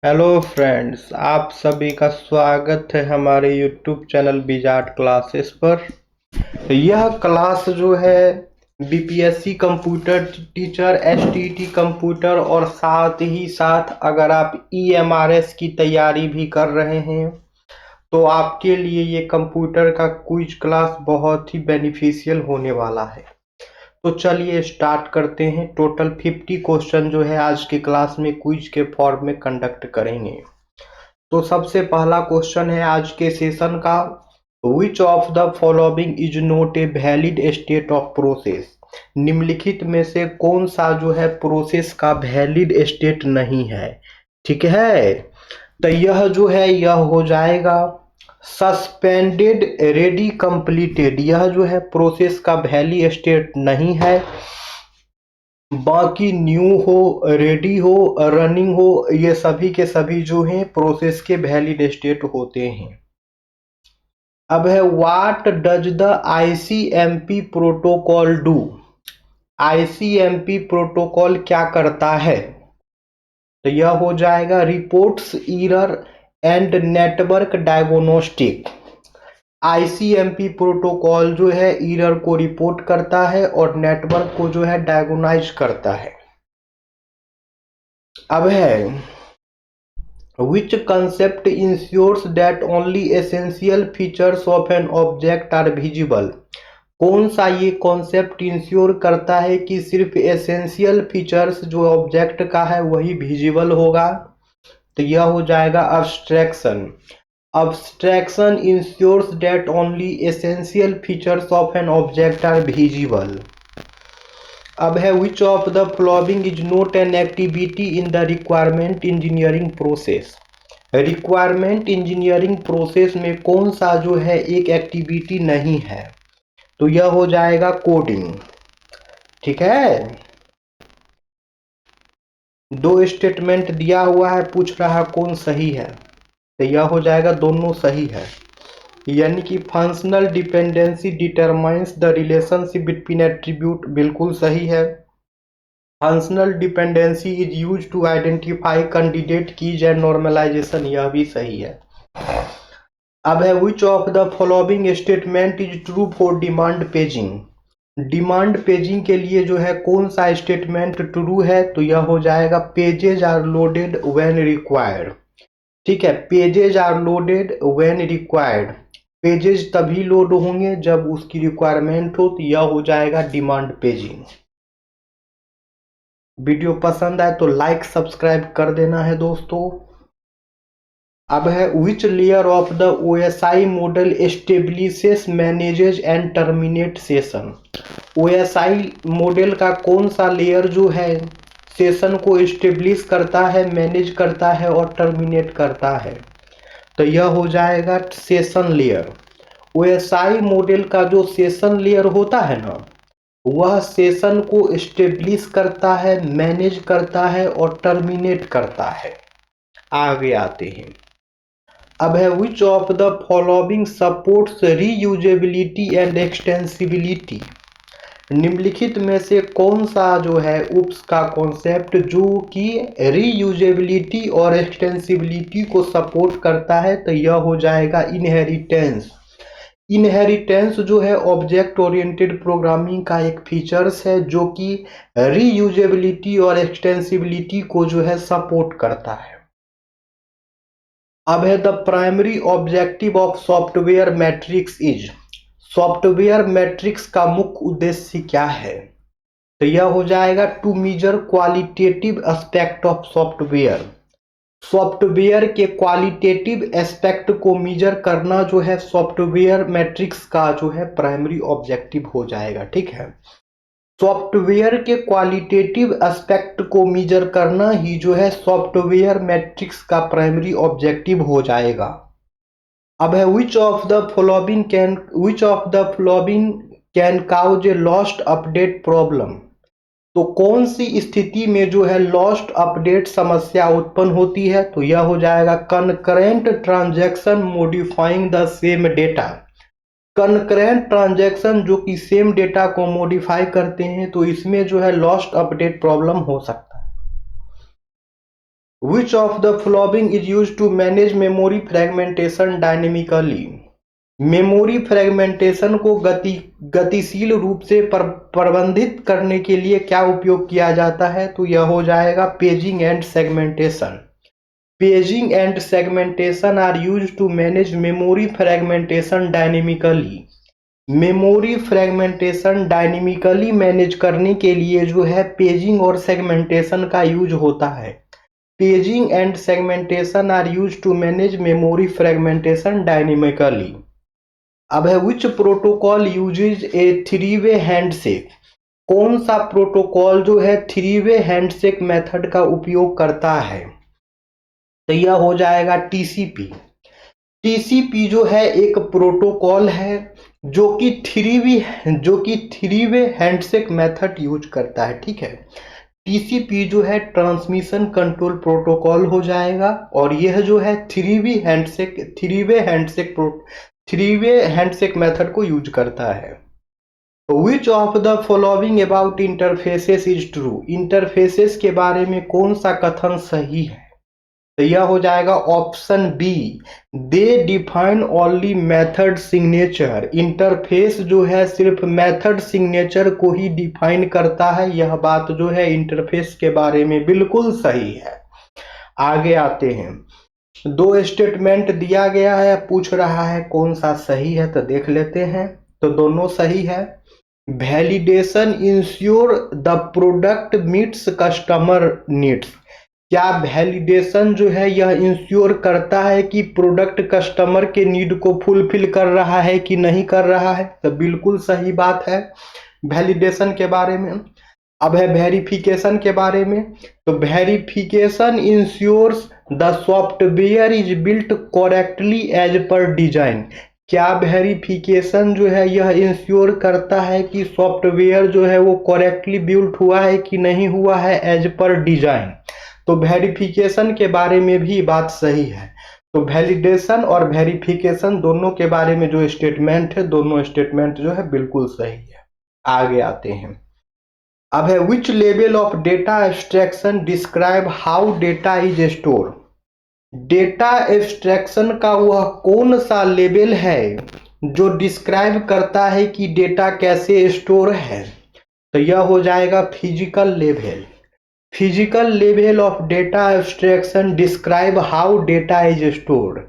Hello friends, आप सभी का स्वागत है हमारे यूट्यूब चैनल बीजाट क्लासेस पर। यह क्लास जो है BPSC computer teacher, STET computer और साथ ही साथ अगर आप ईएमआरएस की तैयारी भी कर रहे हैं तो आपके लिए ये कंप्यूटर का क्विज क्लास बहुत ही बेनिफिशियल होने वाला है। तो चलिए स्टार्ट करते हैं। टोटल 50 क्वेश्चन जो है आज की क्लास में क्विज के फॉर्म में कंडक्ट करेंगे। तो सबसे पहला क्वेश्चन है आज के सेशन का, विच of the following is not a valid state of process. निम्नलिखित में से कौन सा जो है प्रोसेस का वैलिड स्टेट नहीं है। ठीक है, तो यह जो है यह हो जाएगा सस्पेंडेड रेडी कंप्लीटेड। यह जो है प्रोसेस का वैलिड स्टेट नहीं है। बाकी न्यू हो, रेडी हो, रनिंग हो, ये सभी के सभी जो हैं प्रोसेस के वैलिड स्टेट होते हैं। अब है what does the ICMP protocol do. ICMP protocol क्या करता है, तो यह हो जाएगा reports error and network diagnostic. ICMP protocol जो है एरर को रिपोर्ट करता है और नेटवर्क को जो है डायग्नोनाइज करता है। अब है which concept ensures that only essential features of an object are visible। कौन सा ये कॉन्सेप्ट इंश्योर करता है कि सिर्फ एसेंशियल फीचर्स जो ऑब्जेक्ट का है वही विजिबल होगा, तो यह हो जाएगा abstraction. Abstraction ensures that only essential features of an object are visible. अब है which of the following is not an activity in the requirement engineering process. Requirement engineering process में कौन सा जो है एक एक्टिविटी नहीं है, तो यह हो जाएगा कोडिंग। ठीक है, दो स्टेटमेंट दिया हुआ है, पूछ रहा कौन सही है, तो यह हो जाएगा दोनों सही है। यानी कि functional dependency determines the relationship between attribute, बिल्कुल सही है। Functional dependency is use to identify candidate keys and normalization, यह भी सही है। अब है which of the following statement is true for demand paging. Demand paging के लिए जो है कौन सा स्टेटमेंट ट्रू है, तो यह हो जाएगा pages are loaded when required. ठीक है, pages are loaded when required. Pages तभी लोड होंगे जब उसकी रिक्वायरमेंट हो, तो यह हो जाएगा डिमांड पेजिंग। वीडियो पसंद आए तो लाइक सब्सक्राइब कर देना है दोस्तों। अब है which layer of the OSI model establishes manages and terminate session. OSI model का कौन सा लेयर जो है सेशन को एस्टेब्लिश करता है, मैनेज करता है और टर्मिनेट करता है, तो यह हो जाएगा सेशन लेयर। ओएसआई मॉडल का जो सेशन लेयर होता है ना, वह सेशन को एस्टेब्लिश करता है, मैनेज करता है और टर्मिनेट करता है। आगे आते हैं। अब है which of the following supports reusability and extensibility. निम्नलिखित में से कौन सा जो है उप्स का कॉन्सेप्ट जो कि रीयूजेबिलिटी और एक्सटेंसिबिलिटी को सपोर्ट करता है, तो यह हो जाएगा इनहेरिटेंस। इनहेरिटेंस जो है ऑब्जेक्ट ओरिएंटेड प्रोग्रामिंग का एक फीचर्स है जो कि रीयूजेबिलिटी और एक्सटेंसिबिलिटी को जो है सपोर्ट करता है। अब है the primary objective of software metrics is. Software metrics का मुख्य उद्देश्य क्या है, तो यह हो जाएगा to measure qualitative aspect of software. Software के क्वालिटेटिव एस्पेक्ट को मेजर करना जो है सॉफ्टवेयर मैट्रिक्स का जो है प्राइमरी ऑब्जेक्टिव हो जाएगा। ठीक है, सॉफ्टवेयर के क्वालिटेटिव एस्पेक्ट को मेजर करना ही जो है सॉफ्टवेयर मैट्रिक्स का प्राइमरी ऑब्जेक्टिव हो जाएगा। अब है which of the following can cause a lost update problem. तो कौन सी स्थिति में जो है लॉस्ट अपडेट समस्या उत्पन्न होती है, तो यह हो जाएगा concurrent transaction modifying the same data. Concurrent transaction जो कि सेम डेटा को मॉडिफाई करते हैं, तो इसमें जो है लॉस्ट अपडेट प्रॉब्लम हो सकता है। Which of the following is use to manage memory fragmentation dynamically. Memory fragmentation को गतिशील रूप से प्रबंधित करने के लिए क्या उपयोग किया जाता है, तो यह हो जाएगा paging and segmentation. Paging and segmentation are use to manage memory fragmentation dynamically. Memory fragmentation dynamically manage करने के लिए जो है पेजिंग और सेगमेंटेशन का यूज होता है। Paging and segmentation are use to manage memory fragmentation dynamically. अब है विच प्रोटोकॉल यूजेज ए 3-वे हैंडशेक। कौन सा प्रोटोकॉल जो है 3-वे हैंडशेक मेथड का उपयोग करता है, तो यह हो जाएगा टीसीपी। टीसीपी जो है एक प्रोटोकॉल है जो कि 3-वे हैंडशेक मेथड यूज करता है। ठीक है, टीसीपी जो है ट्रांसमिशन कंट्रोल प्रोटोकॉल हो जाएगा और यह जो है 3-वे हैंडशेक मेथड को यूज करता है। Which of the following about interfaces is true. Interfaces के बारे में कौन सा कथन सही है, तो यह हो जाएगा option B, they define only method signature. Interface जो है सिर्फ मेथड सिग्नेचर को ही डिफाइन करता है। यह बात जो है इंटरफेस के बारे में बिल्कुल सही है। आगे आते हैं, 2 स्टेटमेंट दिया गया है, पूछ रहा है कौन सा सही है, तो देख लेते हैं। तो दोनों सही है। Validation ensure the product meets customer needs. क्या वैलिडेशन जो है यह इंश्योर करता है कि प्रोडक्ट कस्टमर के नीड को फुलफिल कर रहा है कि नहीं कर रहा है, तो बिल्कुल सही बात है वैलिडेशन के बारे में। अब है वेरिफिकेशन के बारे में, तो verification ensures the software is built correctly as per design. क्या वेरिफिकेशन जो है यह इंश्योर करता है कि सॉफ्टवेयर जो है वो करेक्टली बिल्ट हुआ है कि नहीं हुआ है एज पर डिजाइन। तो वेरिफिकेशन के बारे में भी बात सही है। तो वैलिडेशन और वेरिफिकेशन दोनों के बारे में जो स्टेटमेंट है, दोनों स्टेटमेंट जो है बिल्कुल सही है। आगे आते हैं, अब है which level of data abstraction describe how data is store. Data abstraction का वह कौन सा लेवल है जो डिस्क्राइब करता है कि डेटा कैसे स्टोर है, तो यह हो जाएगा physical level. Physical level of data abstraction describe how data is stored.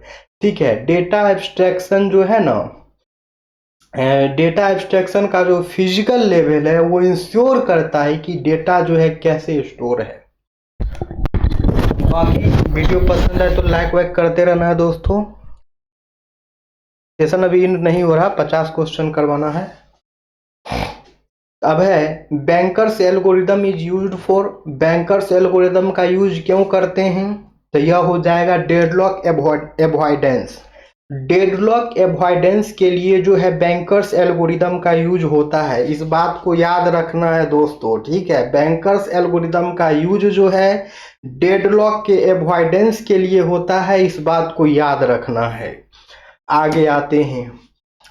ठीक है, डेटा एब्स्ट्रैक्शन जो है ना, डेटा एब्स्ट्रैक्शन का जो फिजिकल लेवल है वो इंश्योर करता है कि डेटा जो है कैसे स्टोर है। बाकी वीडियो पसंद है तो लाइक वाइक करते रहना है दोस्तों। सेशन अभी नहीं हो रहा, 50 क्वेश्चन करवाना है। अब है bankers algorithm is used for. Bankers algorithm का यूज क्यों करते हैं, तो यह हो जाएगा डेडलॉक एवॉइडेंस। डेडलॉक एवॉइडेंस के लिए जो है बैंकर्स एल्गोरिदम का यूज होता है। इस बात को याद रखना है दोस्तों। ठीक है, बैंकर्स एल्गोरिदम का यूज जो है डेडलॉक के एवॉइडेंस के लिए होता है, इस बात को याद रखना है। आगे आते हैं,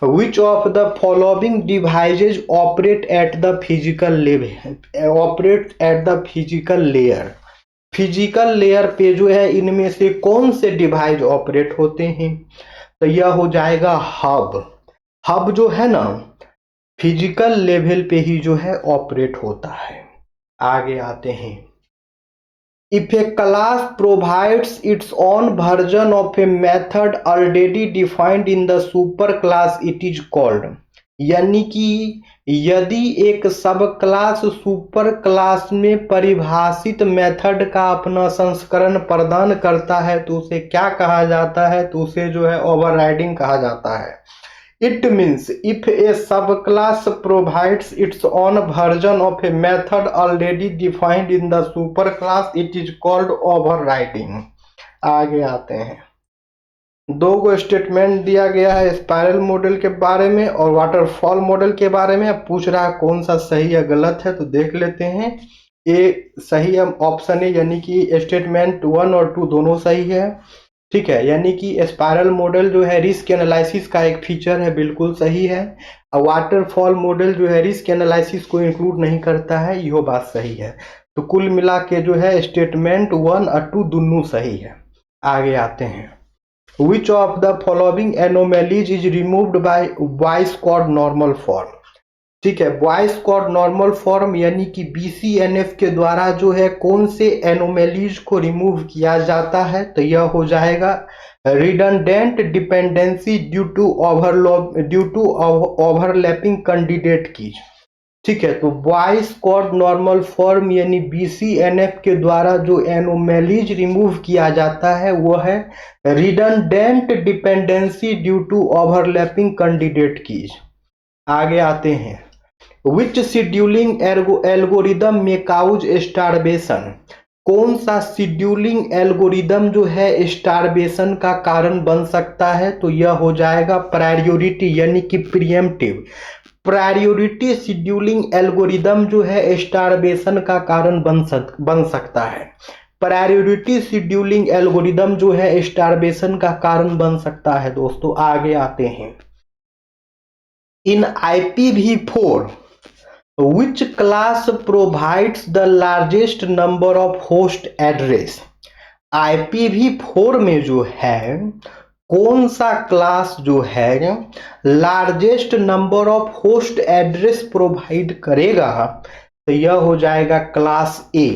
which of the following devices operate at the physical level. Operate at the physical layer. Physical layer पे जो है इनमें से कौन से डिवाइस ऑपरेट होते हैं, तो यह हो जाएगा हब। हब जो है ना फिजिकल लेवल पे ही जो है ऑपरेट होता है। आगे आते हैं, if A class provides its own version of a method already defined in the super class it is called. यानी कि यदि एक सब क्लास सुपर क्लास में परिभाषित मेथड का अपना संस्करण प्रदान करता है तो उसे क्या कहा जाता है, तो उसे जो है ओवरराइडिंग कहा जाता है। It means if a subclass provides its own version of a method already defined in the superclass, it is called overriding। आगे आते हैं, 2 स्टेटमेंट दिया गया है स्पाइरल मॉडल के बारे में और वाटरफॉल मॉडल के बारे में। अब पूछ रहा है कौन सा सही या गलत है, तो देख लेते हैं। ए सही ऑप्शन है, यानी कि स्टेटमेंट 1 और 2 दोनों सही है। ठीक है, यानी कि स्पाइरल मॉडल जो है रिस्क एनालिसिस का एक फीचर है, बिल्कुल सही है। और वाटरफॉल मॉडल जो है रिस्क एनालिसिस को इंक्लूड नहीं करता है, यह बात सही है। तो कुल मिला के जो है स्टेटमेंट 1 और 2 दोनों सही है। आगे आते हैं, which of the following anomalies is removed by Boyce Codd normal form. ठीक है, बॉयस कोड नॉर्मल फॉर्म यानी कि BCNF के द्वारा जो है कौन से एनोमैलीज को रिमूव किया जाता है, तो यह हो जाएगा redundant dependency due to overlapping candidate key. ठीक है, तो बॉयस कोड नॉर्मल फॉर्म यानी BCNF के द्वारा जो एनोमैलीज रिमूव किया जाता है वो है redundant dependency due to overlapping candidate keys. आगे आते हैं, विच शेड्यूलिंग एल्गोरिदम में काउज स्टारवेशन। कौन सा शेड्यूलिंग एल्गोरिदम जो है स्टारवेशन का कारण बन सकता है, तो यह हो जाएगा प्रायोरिटी यानी कि प्रीएम्प्टिव। प्रायोरिटी शेड्यूलिंग एल्गोरिदम जो है स्टारवेशन का कारण बन सकता है। प्रायोरिटी शेड्यूलिंग एल्गोरिदम जो है स्टारवेशन का कारण बन सकता है दोस्तों। आगे आते हैं, इन IPv4 which class provides the largest number of host address। IPv4 में जो है कौन सा क्लास जो है largest number of host address provide करेगा, तो यह हो जाएगा क्लास A।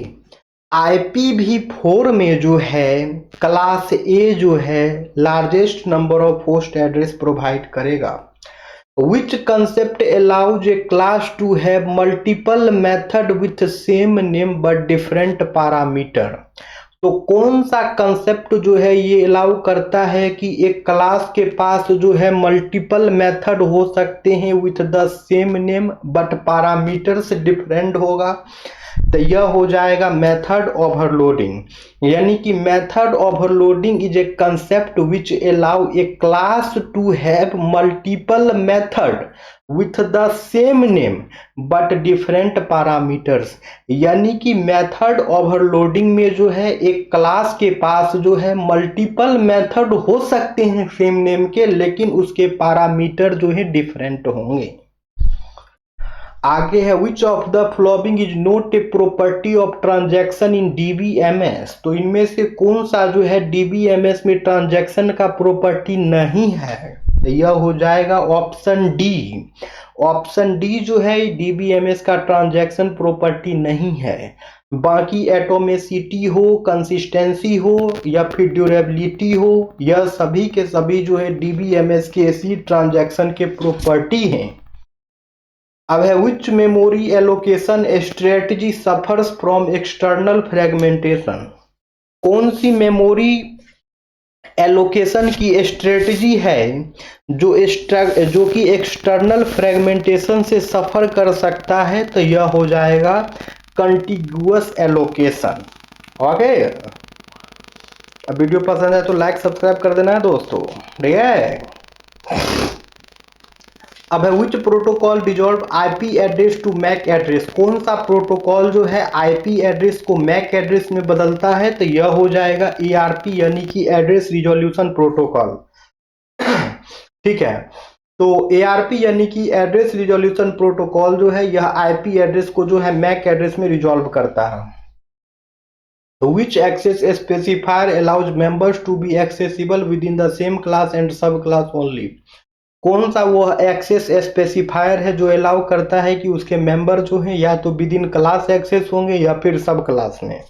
IPv4 में जो है क्लास A जो है largest number of host address provide करेगा। Which concept allows a class to have multiple method with same name but different parameter। तो कौन सा कंसेप्ट जो है ये अलाउ करता है कि एक क्लास के पास जो है मल्टीपल मेथड हो सकते हैं with the same name but parameters different होगा, तो यह हो जाएगा मेथड ओवरलोडिंग। यानी कि method overloading is a concept which allow a class to have multiple method with the same name but different parameters. यानी कि मेथड ओवरलोडिंग में जो है एक क्लास के पास जो है मल्टीपल मेथड हो सकते हैं सेम नेम के, लेकिन उसके पैरामीटर जो है डिफरेंट होंगे। आगे है, which of the following is not a property of transaction in DBMS। तो इनमें से कौन सा जो है DBMS में ट्रांजैक्शन का प्रॉपर्टी नहीं है, तो यह हो जाएगा ऑप्शन डी। ऑप्शन डी जो है DBMS का ट्रांजैक्शन प्रॉपर्टी नहीं है। बाकी एटोमिसिटी हो, कंसिस्टेंसी हो या फिर ड्यूरेबिलिटी हो, यह सभी के सभी जो है DBMS के ऐसी ट्रांजैक्शन के प्रॉपर्टी हैं। अब है, which memory allocation strategy suffers from external fragmentation. कौन सी मेमोरी एलोकेशन की स्ट्रेटजी है जो कि एक्सटर्नल फ्रेगमेंटेशन से सफर कर सकता है, तो यह हो जाएगा कंटिगुअस एलोकेशन। ओके, अब वीडियो पसंद है तो लाइक सब्सक्राइब कर देना है दोस्तों, ठीक है। अब है, which protocol dissolve IP address to MAC address. कौन सा प्रोटोकॉल जो है IP एड्रेस को मैक एड्रेस में बदलता है, तो यह हो जाएगा ARP यानी कि एड्रेस रिजोल्यूशन प्रोटोकॉल। ठीक है, तो ARP यानी कि एड्रेस रिजोल्यूशन प्रोटोकॉल जो है यह IP एड्रेस को जो है मैक एड्रेस में रिजॉल्व करता है। तो which access specifier allows members to be accessible within the same class and subclass only. कौन सा वो एक्सेस स्पेसिफायर है जो अलाउ करता है कि उसके मेंबर जो हैं या तो विद इन क्लास एक्सेस होंगे या फिर सब क्लास में,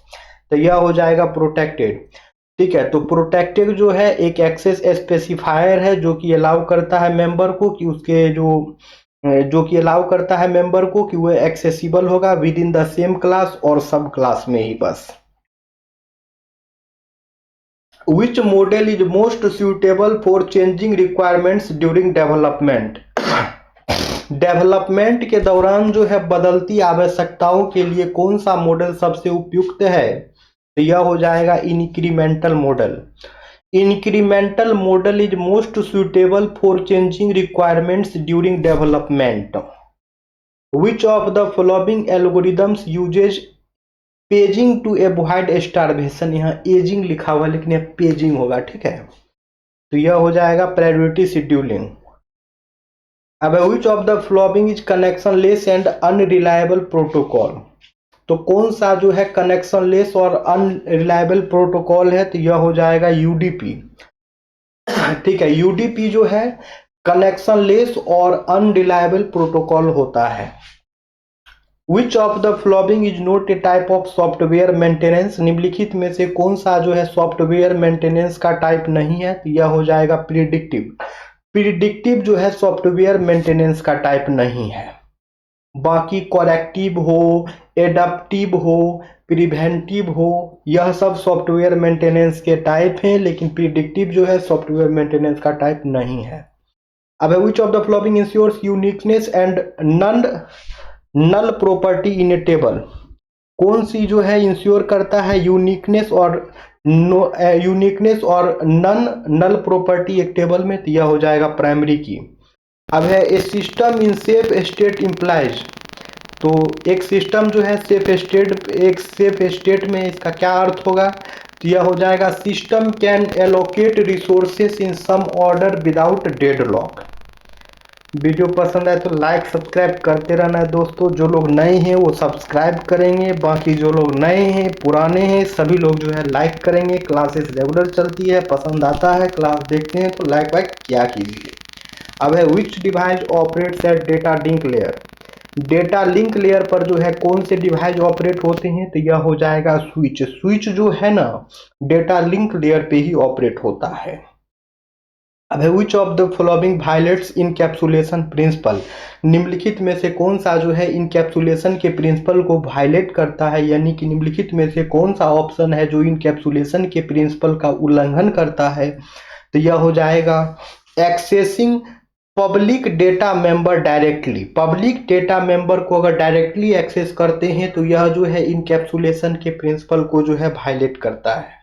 तो यह हो जाएगा प्रोटेक्टेड। ठीक है, तो प्रोटेक्टेड जो है एक एक्सेस स्पेसिफायर है जो कि अलाउ करता है मेंबर को कि उसके जो कि अलाउ करता है मेंबर को कि वह एक्सेसिबल होगा with in the same class और सब क्लास में ही बस। Which model is most suitable for changing requirements during development? Development के दौरान जो है बदलती आवश्यकताओं के लिए कौन सा मॉडल सबसे उपयुक्त है, तो यह हो जाएगा incremental model. Incremental model is most suitable for changing requirements during development. Which of the following algorithms uses paging to avoid starvation. यहाँ एजिंग लिखा हुआ लेकिन यह पेजिंग होगा, ठीक है, तो यह हो जाएगा प्रायोरिटी शेड्यूलिंग। अब which of the following is connection less and unreliable protocol. तो कौन सा जो है कनेक्शन लेस और अनरिलायबल प्रोटोकॉल है, तो यह हो जाएगा यूडीपी। ठीक है, यूडीपी जो है कनेक्शन लेस और अनरिलायबल प्रोटोकॉल होता है। Which of the following is not a type of software maintenance, निम्नलिखित में से कौन सा जो है सॉफ्टवेयर मेंटेनेंस का टाइप नहीं है, तो यह हो जाएगा प्रिडिक्टिव। प्रिडिक्टिव जो है सॉफ्टवेयर मेंटेनेंस का टाइप नहीं है। बाकी करेक्टिव हो, एडप्टिव हो, प्रिवेंटिव हो, यह सब सॉफ्टवेयर मेंटेनेंस के टाइप हैं, लेकिन प्रिडिक्टिव जो है सॉफ्टवेयर मेंटेनेंस का टाइप नहीं है। अब which of the following ensures uniqueness and null property in a table, कौन सी जो है इंश्योर करता है यूनिकनेस और नल प्रॉपर्टी एक टेबल में, तो यह हो जाएगा प्राइमरी की। अब है a system in safe state implies, तो एक सिस्टम जो है सेफ स्टेट में इसका क्या अर्थ होगा, तो यह हो जाएगा system can allocate resources in some order without deadlock. Video पसंद आए तो लाइक सब्सक्राइब करते रहना है दोस्तों। जो लोग नए हैं वो सब्सक्राइब करेंगे, बाकी जो लोग नए हैं पुराने हैं सभी लोग जो है लाइक करेंगे। क्लासेस रेगुलर चलती है, पसंद आता है क्लास देखते हैं तो लाइक वाइक क्या कीजिए। अब है विच device operates at data link layer, data link layer पर जो है कौन से डिवाइस ऑपरेट होते हैं, तो यह हो जाएगा स्विच। स्विच जो है ना डेटा लिंक लेयर पे ही ऑपरेट होता है। अब है which of the following violates encapsulation principle, निम्नलिखित में से कौन सा जो है इनकैप्सुलेशन के प्रिंसिपल को वायलेट करता है, यानी कि निम्नलिखित में से कौन सा ऑप्शन है जो इनकैप्सुलेशन के प्रिंसिपल का उल्लंघन करता है, तो यह हो जाएगा accessing public data member directly. Public data member को अगर डायरेक्टली एक्सेस करते हैं तो यह जो है इनकैप्सुलेशन के प्रिंसिपल को जो है वायलेट करता है।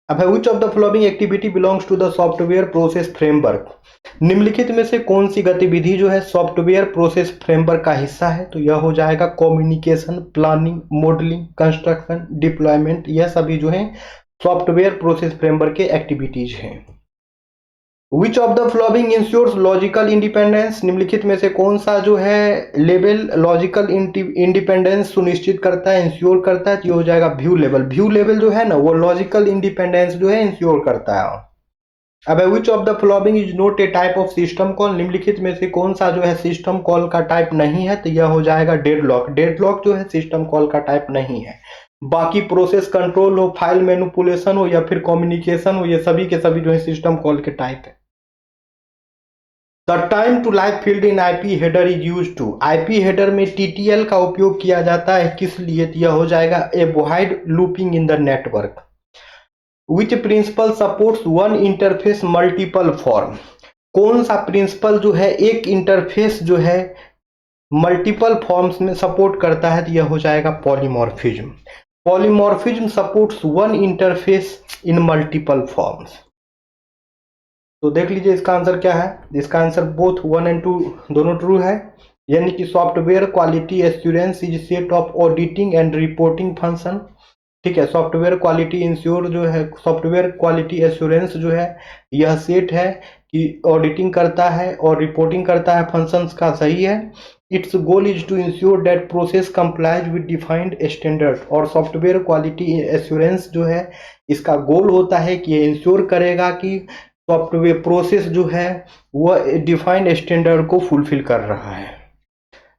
अब है which of the following activity belongs to the software process framework, निम्नलिखित में से कौन सी गतिविधि जो है सॉफ्टवेयर प्रोसेस फ्रेमवर्क का हिस्सा है, तो यह हो जाएगा communication, planning, modeling, construction, deployment, यह सभी जो है सॉफ्टवेयर प्रोसेस फ्रेमवर्क के एक्टिविटीज हैं। Which of the following ensures logical independence, निम्नलिखित में से कौन सा जो है लेवल लॉजिकल इंडिपेंडेंस सुनिश्चित करता है, इंश्योर करता है, तो ये हो जाएगा व्यू लेवल। व्यू लेवल जो है ना वो लॉजिकल इंडिपेंडेंस जो है इंश्योर करता है। अब which of the following is not a type of system call, निम्नलिखित में से कौन सा जो है सिस्टम कॉल का टाइप नहीं है, तो यह हो जाएगा डेडलॉक। डेडलॉक जो है सिस्टम कॉल का टाइप नहीं है। बाकी प्रोसेस कंट्रोल हो, फाइल मैनिपुलेशन हो या फिर कम्युनिकेशन हो, ये सभी के सभी जो है सिस्टम कॉल के टाइप है। The time to life field in IP header is use to, IP header में टीटीएल का उपयोग किया जाता है किस लिए, तो यह हो जाएगा avoid looping in the network. Which principle supports one interface multiple form, कौन सा प्रिंसिपल जो है एक इंटरफेस जो है मल्टीपल फॉर्म्स में सपोर्ट करता है, तो यह हो जाएगा polymorphism. Polymorphism supports one interface इन मल्टीपल फॉर्म्स। तो देख लीजिए इसका आंसर क्या है, इसका आंसर बोथ 1 और 2 दोनों ट्रू है, यानी कि software quality assurance is set of auditing and reporting function. ठीक है, सॉफ्टवेयर क्वालिटी इंश्योर जो है सॉफ्टवेयर क्वालिटी एश्योरेंस जो है यह सेट है कि ऑडिटिंग करता है और रिपोर्टिंग करता है फंक्शंस का, सही है। Its goal is to ensure that process complies with defined standard, और सॉफ्टवेयर क्वालिटी एश्योरेंस जो है इसका गोल होता है कि ये इंश्योर करेगा कि सॉफ्टवेयर प्रोसेस जो है वह डिफाइंड स्टैंडर्ड को फुलफिल कर रहा है।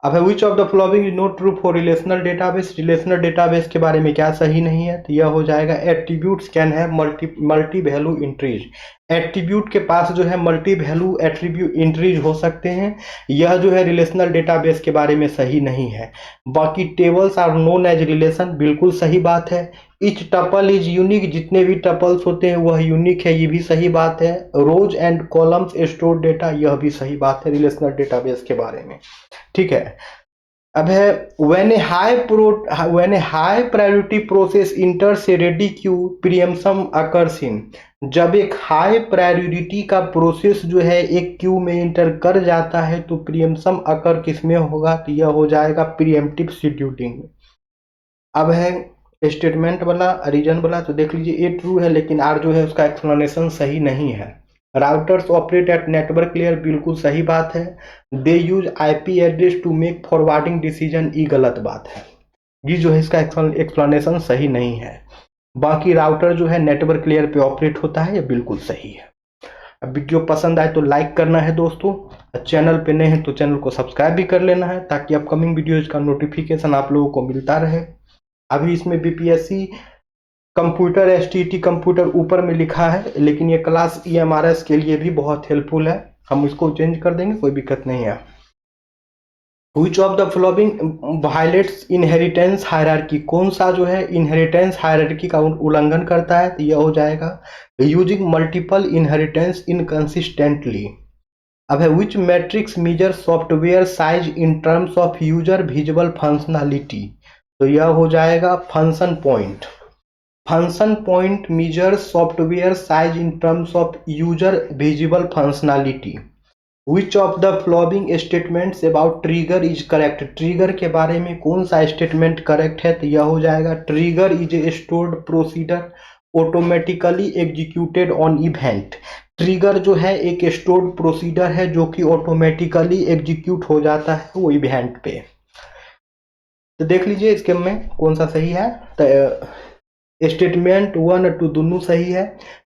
अब है which of the following is not true for relational database, relational database के बारे में क्या सही नहीं है, तो यह हो जाएगा एट्रीब्यूट्स कैन है मल्टी वैल्यू एंट्रीज, एट्रीब्यूट के पास जो है मल्टी वैल्यू एट्रीब्यूट एंट्रीज हो सकते हैं, यह जो है रिलेशनल डेटाबेस के बारे में सही नहीं है। बाकी tables are known as relation, बिल्कुल सही बात है। इच टपल इज यूनिक, जितने भी टपल्स होते हैं वह यूनिक है, ये भी सही बात है। रोज एंड कॉलम्स स्टोर डेटा, यह भी सही बात है रिलेशनल डेटाबेस के बारे में। ठीक है, अब है when A high priority process इंटर्स A ready queue preemption occurs in, जब एक हाई प्रायोरिटी का प्रोसेस जो है एक क्यू में इंटर कर जाता है तो प्रीएम्पशन अकर किसमें होगा, तो यह हो जाएगा प्रीएम्प्टिव शेड्यूलिंग। अब है स्टेटमेंट वाला रीजन वाला, तो देख लीजिए ए ट्रू है लेकिन आर जो है उसका एक्सप्लेनेशन सही नहीं है। Routers operate at network layer, बिल्कुल सही बात है। They use IP address to make forwarding decision, ये गलत बात है। ये जो है इसका एक्सप्लेनेशन सही नहीं है। बाकी राउटर जो है नेटवर्क लेयर पे ऑपरेट होता है, ये बिल्कुल सही है। अब वीडियो पसंद आए तो लाइक करना है दोस्तों, चैनल पे नए हैं तो चैनल को सब्सक्राइब भी कर लेना है ताकि अपकमिंग वीडियोज का नोटिफिकेशन आप लोगों को मिलता रहे। अभी इसमें बीपीएससी कंप्यूटर एसटीटी कंप्यूटर ऊपर में लिखा है, लेकिन ये क्लास ईएमआरएस के लिए भी बहुत हेल्पफुल है, हम इसको चेंज कर देंगे, कोई दिक्कत नहीं है। Which of the following violates inheritance hierarchy? कौन सा जो है इनहेरिटेंस हायरार्की का उल्लंघन करता है? तो यह हो जाएगा यूजिंग मल्टीपल इनहेरिटेंस इनकंसिस्टेंटली। अब है which metrics measure software size in terms of user visible functionality? तो यह हो जाएगा function point. Function point measure software size in terms of user visible functionality. Which of the following statements about trigger is correct? Trigger के बारे में कौन सा statement correct है? तो यह हो जाएगा trigger is a stored procedure automatically executed on event. Trigger जो है एक स्टोर्ड प्रोसीडर है जो कि ऑटोमेटिकली एग्जीक्यूट हो जाता है वो इवेंट पे। तो देख लीजिए इसके में कौन सा सही है। तो स्टेटमेंट 1 और 2 दोनों सही है।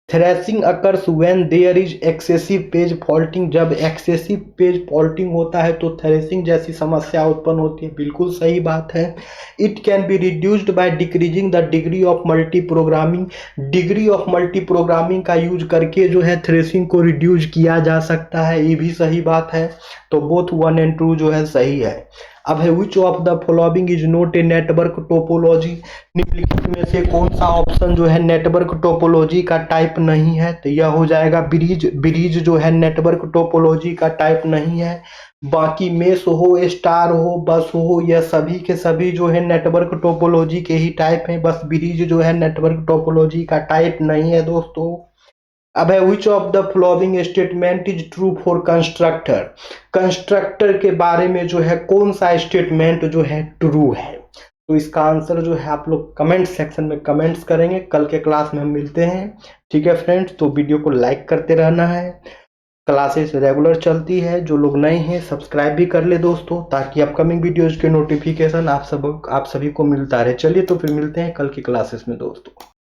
Thrashing occurs when there is excessive page faulting? जब एक्सेसिव पेज फॉल्टिंग होता है तो थ्रेशिंग जैसी समस्या उत्पन्न होती है, बिल्कुल सही बात है। It can be reduced by decreasing the degree of multi programming? Degree of multi programming का यूज करके जो है थ्रेशिंग को रिड्यूस किया जा सकता है, ये भी सही बात है। तो बोथ 1 और 2 जो है सही है। अब है which of the following is not a network topology? निम्नलिखित में से कौन सा ऑप्शन जो है नेटवर्क टोपोलॉजी का टाइप नहीं है? तो यह हो जाएगा ब्रिज। ब्रिज जो है नेटवर्क टोपोलॉजी का टाइप नहीं है। बाकी मेश हो, स्टार हो, बस हो, यह सभी के सभी जो है नेटवर्क टोपोलॉजी के ही टाइप है, बस ब्रिज जो है नेटवर्क टोपोलॉजी का टाइप नहीं है दोस्तों। अब है which of the following statement is true for constructor? Constructor के बारे में जो है कौन सा स्टेटमेंट जो है ट्रू है? तो इसका आंसर जो है आप लोग कमेंट सेक्शन में कमेंट्स करेंगे। कल के क्लास में हम मिलते हैं, ठीक है फ्रेंड्स। तो वीडियो को लाइक करते रहना है, क्लासेस रेगुलर चलती है, जो लोग नए हैं सब्सक्राइब भी कर ले दोस्तों ताकि अपकमिंग वीडियोज के नोटिफिकेशन आप सभी को मिलता रहे। चलिए तो फिर मिलते हैं कल की क्लासेस में दोस्तों।